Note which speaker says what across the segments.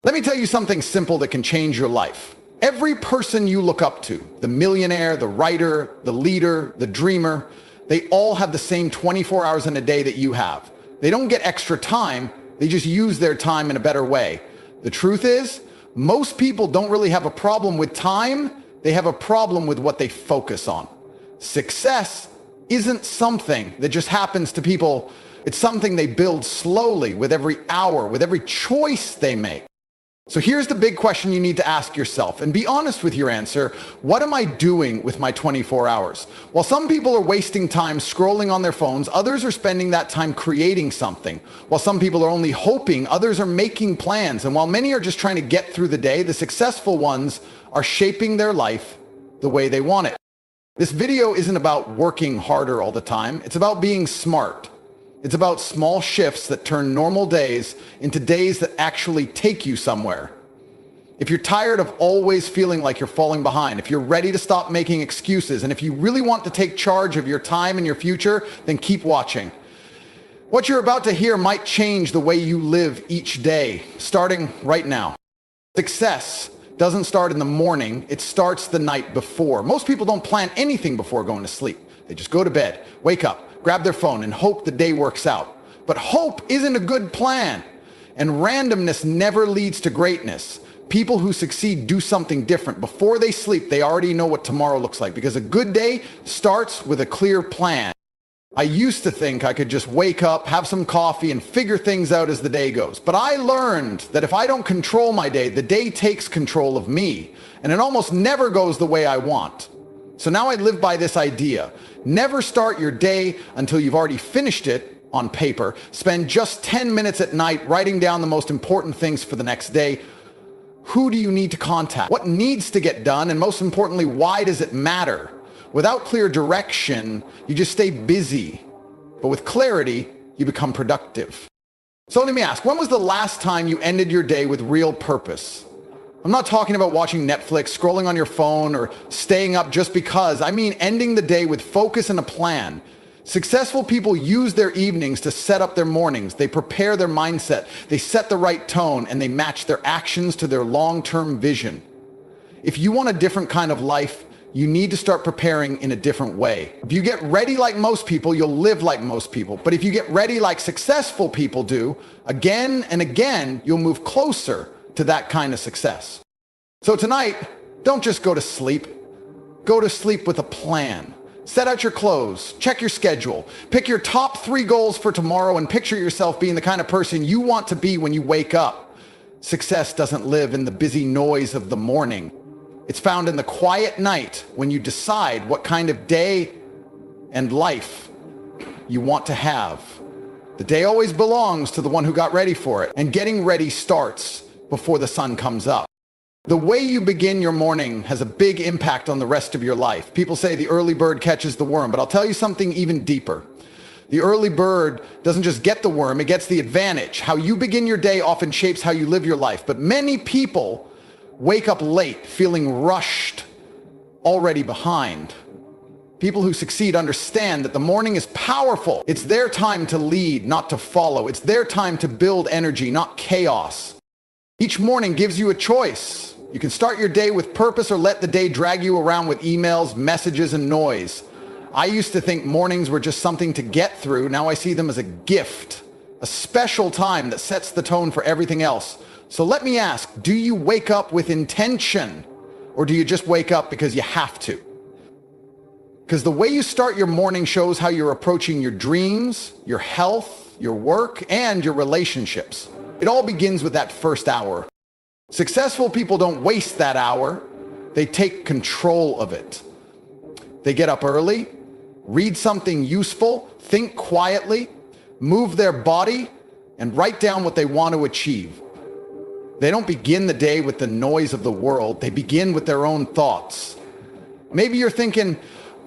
Speaker 1: Let me tell you something simple that can change your life. Every person you look up to, the millionaire, the writer, the leader, the dreamer, they all have the same 24 hours in a day that you have. They don't get extra time, they just use their time in a better way. The truth is, most people don't really have a problem with time, they have a problem with what they focus on. Success isn't something that just happens to people, it's something they build slowly with every hour, with every choice they make. So here's the big question you need to ask yourself, and be honest with your answer. What am I doing with my 24 hours? While some people are wasting time scrolling on their phones, others are spending that time creating something. While some people are only hoping, others are making plans. And while many are just trying to get through the day, the successful ones are shaping their life the way they want it. This video isn't about working harder all the time. It's about being smart. It's about small shifts that turn normal days into days that actually take you somewhere. If you're tired of always feeling like you're falling behind, if you're ready to stop making excuses, and if you really want to take charge of your time and your future, then keep watching. What you're about to hear might change the way you live each day, starting right now. Success doesn't start in the morning, it starts the night before. Most people don't plan anything before going to sleep. They just go to bed, wake up, grab their phone, and hope the day works out. But hope isn't a good plan, and randomness never leads to greatness. People who succeed do something different. Before they sleep, they already know what tomorrow looks like, because a good day starts with a clear plan. I used to think I could just wake up, have some coffee, and figure things out as the day goes. But I learned that if I don't control my day, the day takes control of me, and it almost never goes the way I want. So now I live by this idea. Never start your day until you've already finished it on paper. Spend just 10 minutes at night writing down the most important things for the next day. Who do you need to contact? What needs to get done? And most importantly, why does it matter? Without clear direction, you just stay busy. But with clarity, you become productive. So let me ask, when was the last time you ended your day with real purpose? I'm not talking about watching Netflix, scrolling on your phone, or staying up just because. I mean ending the day with focus and a plan. Successful people use their evenings to set up their mornings. They prepare their mindset. They set the right tone, and they match their actions to their long-term vision. If you want a different kind of life, you need to start preparing in a different way. If you get ready like most people, you'll live like most people. But if you get ready like successful people do, again and again, you'll move closer to that kind of success. So tonight, don't just go to sleep. Go to sleep with a plan. Set out your clothes, check your schedule, pick your top 3 goals for tomorrow, and picture yourself being the kind of person you want to be when you wake up. Success doesn't live in the busy noise of the morning. It's found in the quiet night when you decide what kind of day and life you want to have. The day always belongs to the one who got ready for it, and getting ready starts before the sun comes up. The way you begin your morning has a big impact on the rest of your life. People say the early bird catches the worm, but I'll tell you something even deeper. The early bird doesn't just get the worm, it gets the advantage. How you begin your day often shapes how you live your life, but many people wake up late, feeling rushed, already behind. People who succeed understand that the morning is powerful. It's their time to lead, not to follow. It's their time to build energy, not chaos. Each morning gives you a choice. You can start your day with purpose or let the day drag you around with emails, messages, and noise. I used to think mornings were just something to get through. Now I see them as a gift, a special time that sets the tone for everything else. So let me ask, do you wake up with intention, or do you just wake up because you have to? Because the way you start your morning shows how you're approaching your dreams, your health, your work, and your relationships. It all begins with that first hour. Successful people don't waste that hour. They take control of it. They get up early, read something useful, think quietly, move their body, and write down what they want to achieve. They don't begin the day with the noise of the world. They begin with their own thoughts. Maybe you're thinking,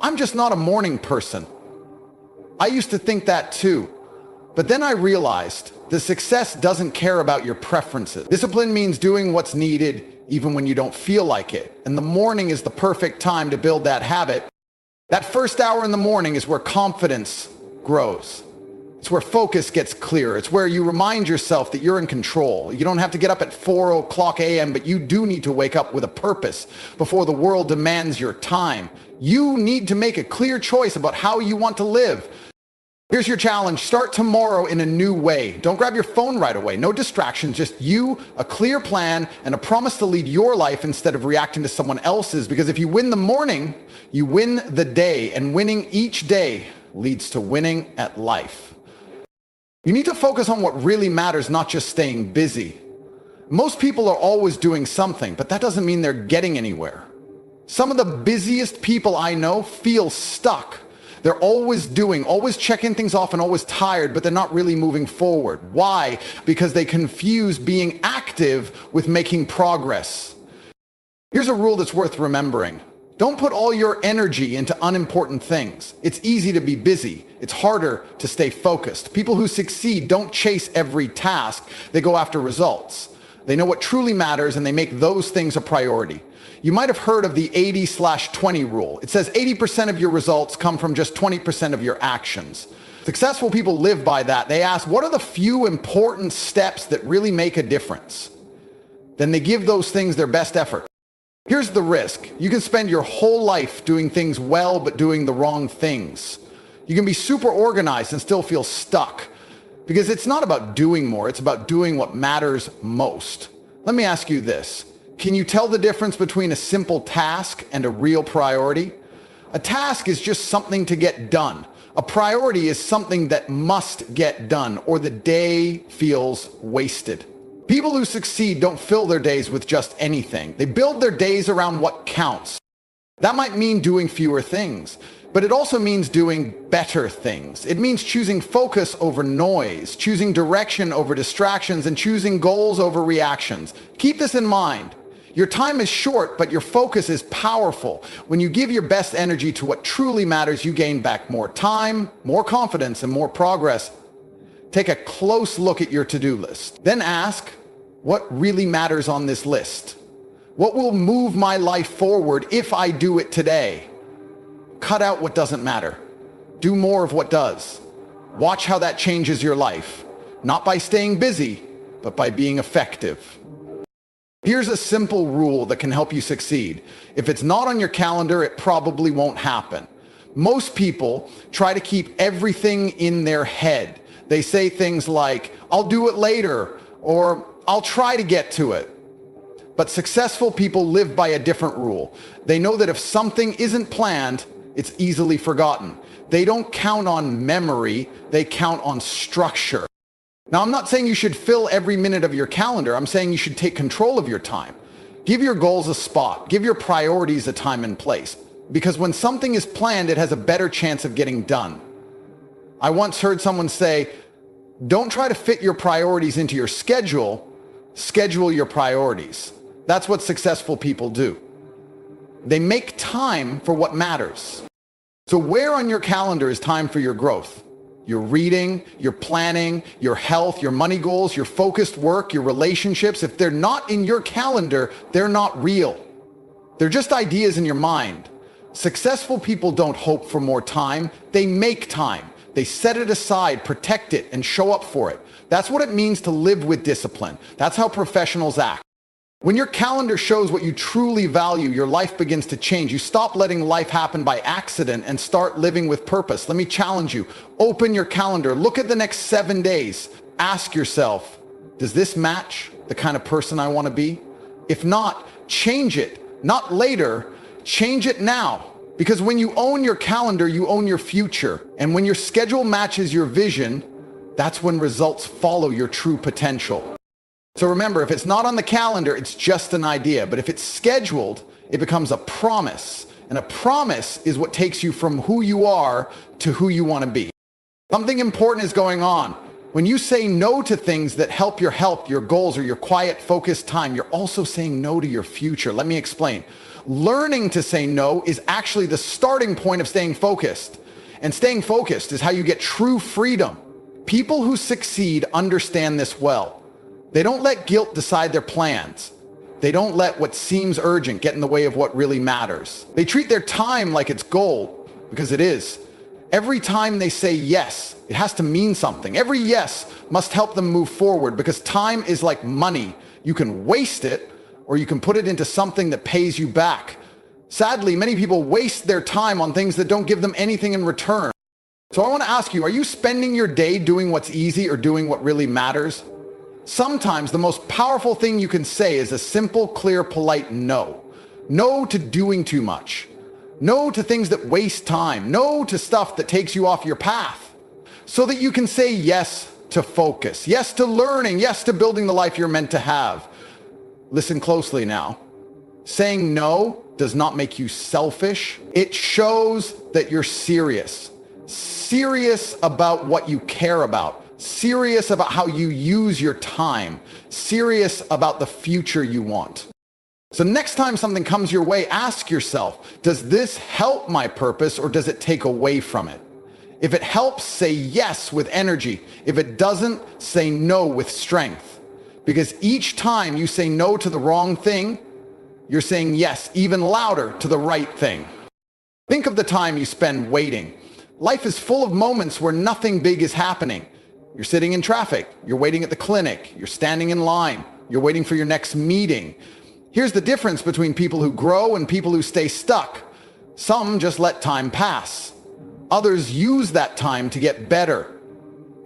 Speaker 1: I'm just not a morning person. I used to think that too. But then I realized that success doesn't care about your preferences. Discipline means doing what's needed even when you don't feel like it. And the morning is the perfect time to build that habit. That first hour in the morning is where confidence grows. It's where focus gets clear. It's where you remind yourself that you're in control. You don't have to get up at 4 o'clock a.m., but you do need to wake up with a purpose before the world demands your time. You need to make a clear choice about how you want to live. Here's your challenge. Start tomorrow in a new way. Don't grab your phone right away. No distractions, just you, a clear plan, and a promise to lead your life instead of reacting to someone else's. Because if you win the morning, you win the day, and winning each day leads to winning at life. You need to focus on what really matters, not just staying busy. Most people are always doing something, but that doesn't mean they're getting anywhere. Some of the busiest people I know feel stuck. They're always doing, always checking things off and always tired, but they're not really moving forward. Why? Because they confuse being active with making progress. Here's a rule that's worth remembering. Don't put all your energy into unimportant things. It's easy to be busy. It's harder to stay focused. People who succeed don't chase every task. They go after results. They know what truly matters and they make those things a priority. You might have heard of the 80/20 rule. It says 80% of your results come from just 20% of your actions. Successful people live by that. They ask, what are the few important steps that really make a difference? Then they give those things their best effort. Here's the risk. You can spend your whole life doing things well, but doing the wrong things. You can be super organized and still feel stuck because it's not about doing more. It's about doing what matters most. Let me ask you this. Can you tell the difference between a simple task and a real priority? A task is just something to get done. A priority is something that must get done or the day feels wasted. People who succeed don't fill their days with just anything. They build their days around what counts. That might mean doing fewer things, but it also means doing better things. It means choosing focus over noise, choosing direction over distractions, and choosing goals over reactions. Keep this in mind. Your time is short, but your focus is powerful. When you give your best energy to what truly matters, you gain back more time, more confidence, and more progress. Take a close look at your to-do list. Then ask, what really matters on this list? What will move my life forward if I do it today? Cut out what doesn't matter. Do more of what does. Watch how that changes your life. Not by staying busy, but by being effective. Here's a simple rule that can help you succeed. If it's not on your calendar, it probably won't happen. Most people try to keep everything in their head. They say things like, I'll do it later, or I'll try to get to it. But successful people live by a different rule. They know that if something isn't planned, it's easily forgotten. They don't count on memory, they count on structure. Now, I'm not saying you should fill every minute of your calendar. I'm saying you should take control of your time. Give your goals a spot. Give your priorities a time and place. Because when something is planned, it has a better chance of getting done. I once heard someone say, don't try to fit your priorities into your schedule. Schedule your priorities. That's what successful people do. They make time for what matters. So where on your calendar is time for your growth? Your reading, your planning, your health, your money goals, your focused work, your relationships. If they're not in your calendar, they're not real. They're just ideas in your mind. Successful people don't hope for more time. They make time. They set it aside, protect it, and show up for it. That's what it means to live with discipline. That's how professionals act. When your calendar shows what you truly value, your life begins to change. You stop letting life happen by accident and start living with purpose. Let me challenge you. Open your calendar. Look at the next 7 days. Ask yourself, does this match the kind of person I want to be? If not, change it. Not later, change it now. Because when you own your calendar, you own your future. And when your schedule matches your vision, that's when results follow your true potential. So remember, if it's not on the calendar, it's just an idea. But if it's scheduled, it becomes a promise. And a promise is what takes you from who you are to who you want to be. Something important is going on. When you say no to things that help your health, your goals, or your quiet, focused time, you're also saying no to your future. Let me explain. Learning to say no is actually the starting point of staying focused. And staying focused is how you get true freedom. People who succeed understand this well. They don't let guilt decide their plans. They don't let what seems urgent get in the way of what really matters. They treat their time like it's gold, because it is. Every time they say yes, it has to mean something. Every yes must help them move forward because time is like money. You can waste it or you can put it into something that pays you back. Sadly, many people waste their time on things that don't give them anything in return. So I want to ask you, are you spending your day doing what's easy or doing what really matters? Sometimes the most powerful thing you can say is a simple, clear, polite no. No to doing too much. No to things that waste time. No to stuff that takes you off your path. So that you can say yes to focus, yes to learning, yes to building the life you're meant to have. Listen closely now. Saying no does not make you selfish. It shows that you're serious. Serious about what you care about. Serious about how you use your time. Serious about the future you want. So next time something comes your way, ask yourself, does this help my purpose or does it take away from it? If it helps, say yes with energy. If it doesn't, say no with strength. Because each time you say no to the wrong thing, you're saying yes even louder to the right thing. Think of the time you spend waiting. Life is full of moments where nothing big is happening. You're sitting in traffic. You're waiting at the clinic. You're standing in line. You're waiting for your next meeting. Here's the difference between people who grow and people who stay stuck. Some just let time pass. Others use that time to get better.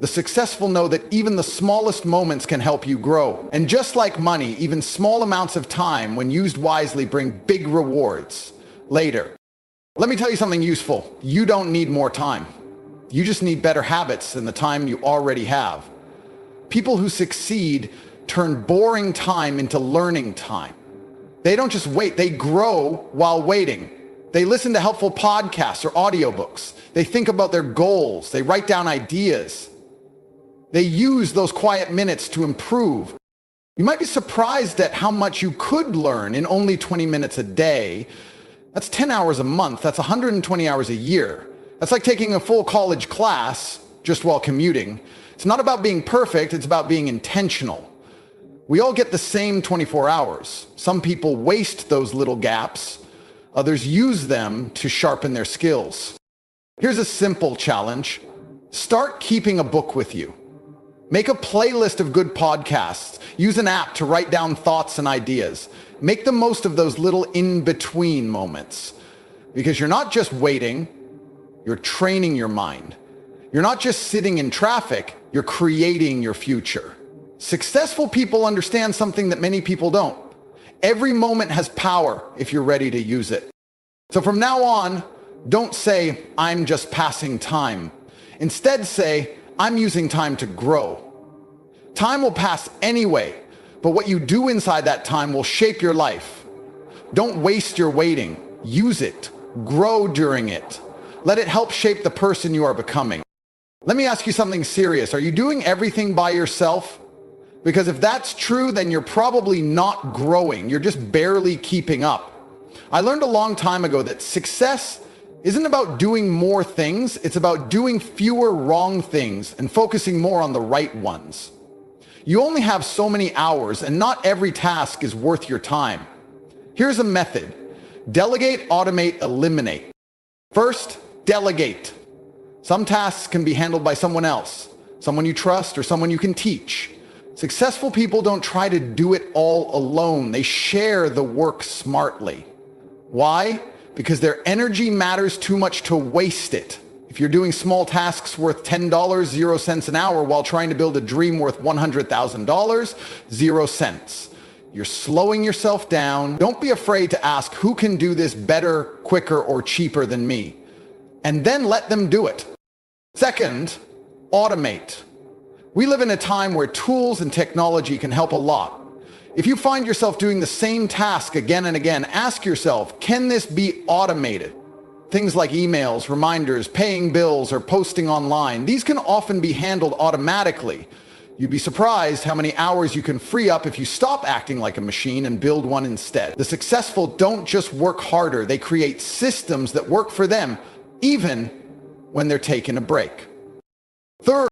Speaker 1: The successful know that even the smallest moments can help you grow. And just like money, even small amounts of time, when used wisely, bring big rewards later. Let me tell you something useful. You don't need more time. You just need better habits than the time you already have. People who succeed turn boring time into learning time. They don't just wait, they grow while waiting. They listen to helpful podcasts or audiobooks. They think about their goals. They write down ideas. They use those quiet minutes to improve. You might be surprised at how much you could learn in only 20 minutes a day. That's 10 hours a month. That's 120 hours a year. That's like taking a full college class just while commuting. It's not about being perfect. It's about being intentional. We all get the same 24 hours. Some people waste those little gaps. Others use them to sharpen their skills. Here's a simple challenge. Start keeping a book with you. Make a playlist of good podcasts. Use an app to write down thoughts and ideas. Make the most of those little in-between moments. Because you're not just waiting, you're training your mind. You're not just sitting in traffic, you're creating your future. Successful people understand something that many people don't. Every moment has power if you're ready to use it. So from now on, don't say, I'm just passing time. Instead say, I'm using time to grow. Time will pass anyway, but what you do inside that time will shape your life. Don't waste your waiting. Use it. Grow during it. Let it help shape the person you are becoming. Let me ask you something serious. Are you doing everything by yourself? Because if that's true, then you're probably not growing. You're just barely keeping up. I learned a long time ago that success isn't about doing more things. It's about doing fewer wrong things and focusing more on the right ones. You only have so many hours, and not every task is worth your time. Here's a method. Delegate, automate, eliminate. First, delegate. Some tasks can be handled by someone else, someone you trust or someone you can teach. Successful people don't try to do it all alone. They share the work smartly. Why? Because their energy matters too much to waste it. If you're doing small tasks worth $10, 0 cents an hour, while trying to build a dream worth $100,000, 0 cents. You're slowing yourself down. Don't be afraid to ask, who can do this better, quicker, or cheaper than me? And then let them do it. Second, automate. We live in a time where tools and technology can help a lot. If you find yourself doing the same task again and again, ask yourself, can this be automated? Things like emails, reminders, paying bills, or posting online, these can often be handled automatically. You'd be surprised how many hours you can free up if you stop acting like a machine and build one instead. The successful don't just work harder, they create systems that work for them, even when they're taking a break. Third,